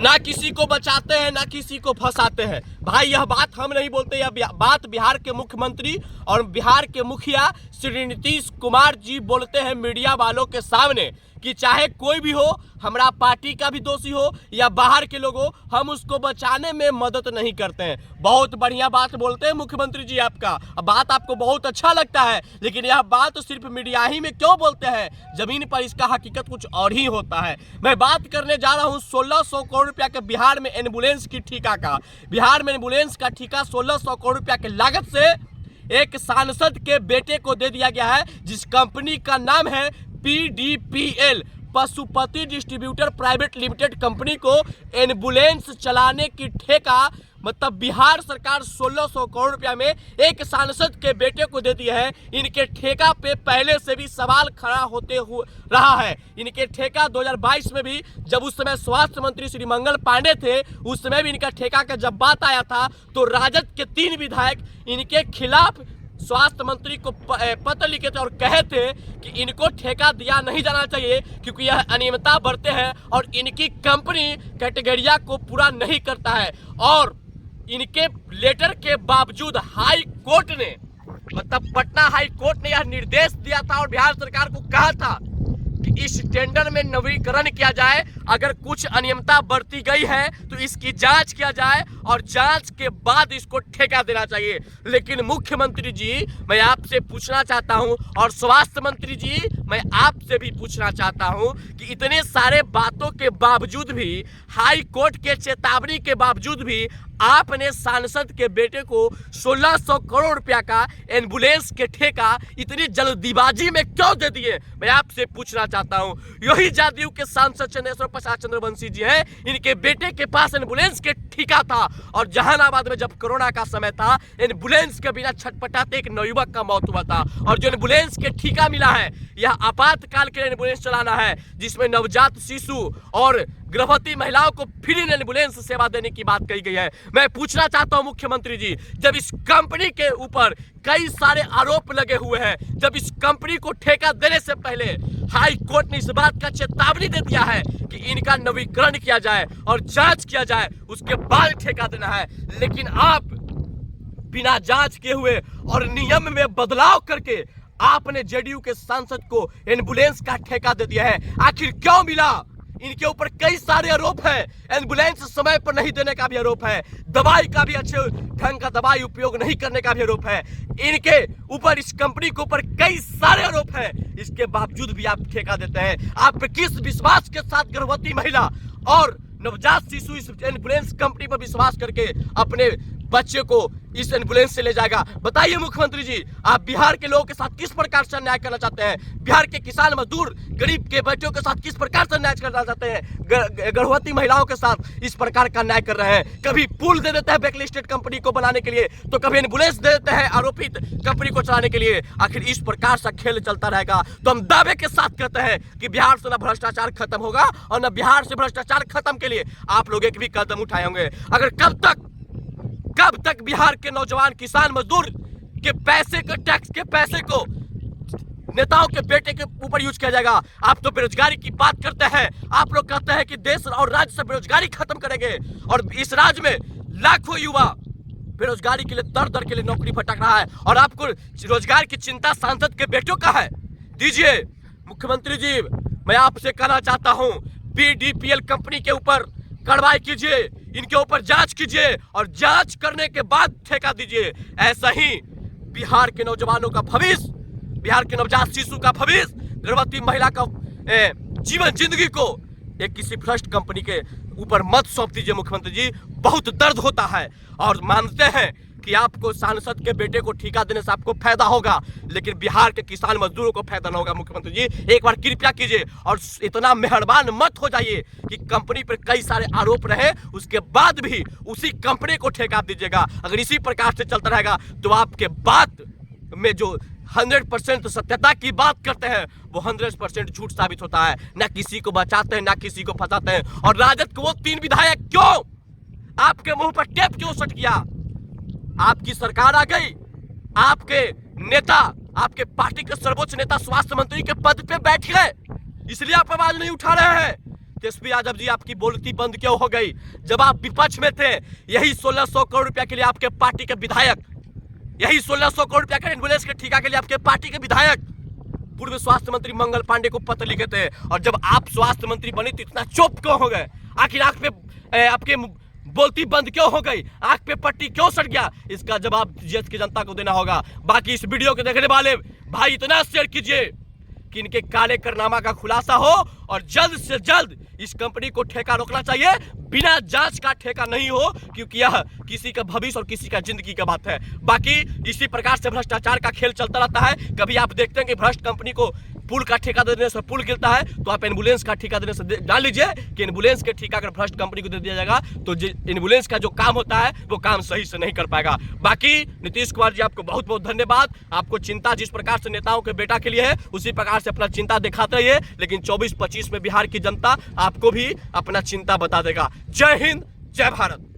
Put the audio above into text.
ना किसी को बचाते हैं ना किसी को फंसाते हैं। भाई यह बात हम नहीं बोलते, यह बात बिहार के मुख्यमंत्री और बिहार के मुखिया श्री नीतीश कुमार जी बोलते हैं मीडिया वालों के सामने कि चाहे कोई भी हो, हमारा पार्टी का भी दोषी हो या बाहर के लोग हो, हम उसको बचाने में मदद नहीं करते हैं। बहुत बढ़िया बात बोलते हैं मुख्यमंत्री जी आपका, बात आपको बहुत अच्छा लगता है, लेकिन यह बात सिर्फ मीडिया ही में क्यों बोलते हैं, जमीन पर इसका हकीकत कुछ और ही होता है। मैं बात करने जा रहा हूँ 1600 करोड़ रुपया के बिहार में एम्बुलेंस की ठेका का। बिहार में एम्बुलेंस का ठेका 1600 करोड़ रुपया की लागत से एक सांसद के बेटे को दे दिया गया है, जिस कंपनी का नाम है PDPL, Pashupati distributor private limited company को एम्बुलेंस चलाने की ठेका मतलब बिहार सरकार 1600 करोड़ रुपया में एक सांसद के बेटे को देती है। इनके ठेका पे पहले से भी सवाल खड़ा होते हुए रहा है। इनके ठेका 2022 में भी, जब उस समय स्वास्थ्य मंत्री श्री मंगल पांडे थे, उस समय भी इनका ठेका का जब बात आया था तो राजद के 3 विधायक इनके खिलाफ स्वास्थ्य मंत्री को पत्र लिखे थे और कहे थे कि इनको ठेका दिया नहीं जाना चाहिए क्योंकि यह अनियमितता बरते हैं और इनकी कंपनी कैटेगरिया को पूरा नहीं करता है। और इनके लेटर के बावजूद हाई कोर्ट ने मतलब पटना हाई कोर्ट ने यह निर्देश दिया था और बिहार सरकार को कहा था कि इस टेंडर में नवीनीकरण किया जाए, अगर कुछ अनियमितता बरती गई है तो इसकी जांच किया जाए और जांच के बाद इसको ठेका देना चाहिए। लेकिन मुख्यमंत्री जी मैं आपसे पूछना चाहता हूं और स्वास्थ्य मंत्री जी मैं आपसे भी पूछना चाहता हूं कि इतने सारे बातों के बावजूद भी, हाई कोर्ट के चेतावनी के बावजूद भी आपने सांसद के बेटे को 1600 करोड़ रुपया का एम्बुलेंस के ठेका इतनी जल्दीबाजी में क्यों दे दिए, मैं आपसे पूछना चाहता हूं। यही जदयू के सांसद चंद्रेश्वर प्रसाद चंद्रवंशी जी हैं, इनके बेटे के पास एम्बुलेंस के ठेका था और जहानाबाद में जब कोरोना का समय था, एम्बुलेंस के बिना छटपटाते एक नवयुवक का मौत हुआ था। और जो एम्बुलेंस के ठेका मिला है, यह आपातकाल के एम्बुलेंस चलाना है, जिसमें नवजात शिशु और गर्भवती महिलाओं को फ्री एम्बुलेंस सेवा देने की बात कही गई है। मैं पूछना चाहता हूं मुख्यमंत्री जी, जब इस कंपनी के ऊपर कई सारे आरोप लगे हुए हैं, जब इस कंपनी को ठेका देने से पहले हाई कोर्ट ने इस बात का चेतावनी दे दिया है कि इनका नवीनीकरण किया जाए और जांच किया जाए, उसके बाद ठेका देना है, लेकिन आप बिना जांच किए हुए और नियम में बदलाव करके आपने जेडीयू के सांसद को एम्बुलेंस का ठेका दे दिया है। आखिर क्यों मिला? इनके ऊपर कई सारे आरोप हैं, एम्बुलेंस समय पर नहीं देने का भी आरोप है, दवाई का भी अच्छे ढंग का दवाई उपयोग नहीं करने का भी आरोप है, इनके ऊपर इस कंपनी के ऊपर कई सारे आरोप हैं। इसके बावजूद भी आप ठेका देते हैं। आप किस विश्वास के साथ गर्भवती महिला और नवजात शिशु इस एम्बुलेंस कंपनी पर विश्वास करके अपने बच्चे को इस एम्बुलेंस से ले जाएगा? बताइए मुख्यमंत्री जी, आप बिहार के लोगों के साथ किस प्रकार से अन्याय करना चाहते हैं? बिहार के किसान मजदूर गरीब के बच्चों के साथ किस प्रकार से अन्याय करना चाहते हैं? गर्भवती महिलाओं के साथ इस प्रकार का अन्याय कर रहे हैं। कभी पुल दे देते हैं ब्लैकलिस्टेड कंपनी को बनाने के लिए, तो कभी एम्बुलेंस दे देते हैं आरोपित कंपनी को चलाने के लिए। आखिर इस प्रकार से खेल चलता रहेगा तो हम दावे के साथ कहते हैं कि बिहार से न भ्रष्टाचार खत्म होगा और न बिहार से भ्रष्टाचार खत्म के लिए आप लोग एक भी कदम उठाए होंगे। अगर कब तक बिहार के नौजवान किसान मजदूर के पैसे के टैक्स के पैसे को नेताओं के बेटे के ऊपर यूज किया जाएगा? आप तो बेरोजगारी की बात करते हैं, आप लोग कहते हैं कि देश और राज्य से बेरोजगारी खत्म करेंगे, और इस राज्य में लाखों युवा बेरोजगारी के लिए दर के लिए नौकरी भटक रहा है, और आपको रोजगार की चिंता सांसद के बेटों का है। दीजिए मुख्यमंत्री जी, मैं आपसे कहना चाहता हूं, PDPL कंपनी के ऊपर कार्रवाई कीजिए, इनके ऊपर जांच कीजिए और जांच करने के बाद ठेका दीजिए। ऐसा ही बिहार के नौजवानों का भविष्य, बिहार के नवजात शिशु का भविष्य, गर्भवती महिला का जीवन जिंदगी को एक किसी भ्रष्ट कंपनी के ऊपर मत सौंप दीजिए मुख्यमंत्री जी। बहुत दर्द होता है और मानते हैं कि आपको सांसद के बेटे को ठेका देने से आपको फायदा होगा, लेकिन बिहार के किसान मजदूरों को फायदा ना होगा। मुख्यमंत्री जी एक बार कृपया कीजिए और इतना मेहरबान मत हो जाइए कि कंपनी पर कई सारे आरोप रहे, उसके बाद भी उसी कंपनी को ठेका दीजिएगा। अगर इसी प्रकार से चलता रहेगा तो आपके बात में जो 100% सत्यता की बात करते हैं वो 100% झूठ साबित होता है। ना किसी को बचाते हैं ना किसी को फंसाते हैं। और राजद के वो 3 विधायक क्यों आपके मुंह पर टेप क्यों सट गया? आपकी सरकार आ गई, आपके नेता, आपके पार्टी के सर्वोच्च नेता स्वास्थ्य मंत्री के पद पे बैठ गए, इसलिए आप आवाज नहीं उठा रहे हैं। तेजस्वी यादव जी, आपकी बोलती बंद क्यों हो गई? जब आप विपक्ष में थे, यही 1600 करोड़ रुपया के लिए आपके पार्टी के विधायक, यही 1600 करोड़ रुपया के एम्बुलेंस के ठेका के लिए आपके पार्टी के विधायक पूर्व स्वास्थ्य मंत्री मंगल पांडे को पत्र लिखे थे, और जब आप स्वास्थ्य मंत्री बने तो इतना चुप क्यों हो गए? आखिर आंख पे आपके बोलती बंद क्यों हो गई? आंख पे पट्टी क्यों सट गया? इसका जवाब देश की जनता को देना होगा। बाकी इस वीडियो को देखने वाले भाई इतना शेयर कीजिए कि इनके काले कारनामा का खुलासा हो, और जल्द से जल्द इस कंपनी को ठेका रोकना चाहिए, बिना जांच का ठेका नहीं हो, क्योंकि यह किसी का भविष्य और किसी का जिंदगी का बात है। बाकी इसी प्रकार से भ्रष्टाचार का खेल चलता रहता है। कभी आप देखते हैं कि भ्रष्ट कंपनी को पुल का ठेका देने से पुल गिरता है, तो आप एम्बुलेंस का ठेका देने से डाल लीजिए कि एम्बुलेंस के ठेका अगर भ्रष्ट कंपनी को दे दिया जाएगा तो एम्बुलेंस का जो काम होता है वो काम सही से नहीं कर पाएगा। बाकी नीतीश कुमार जी, आपको बहुत बहुत धन्यवाद। आपको चिंता जिस प्रकार से नेताओं के बेटा के लिए है, उसी प्रकार से अपना चिंता दिखाते रहिए, लेकिन 24-25 में बिहार की जनता आपको भी अपना चिंता बता देगा। जय हिंद, जय भारत।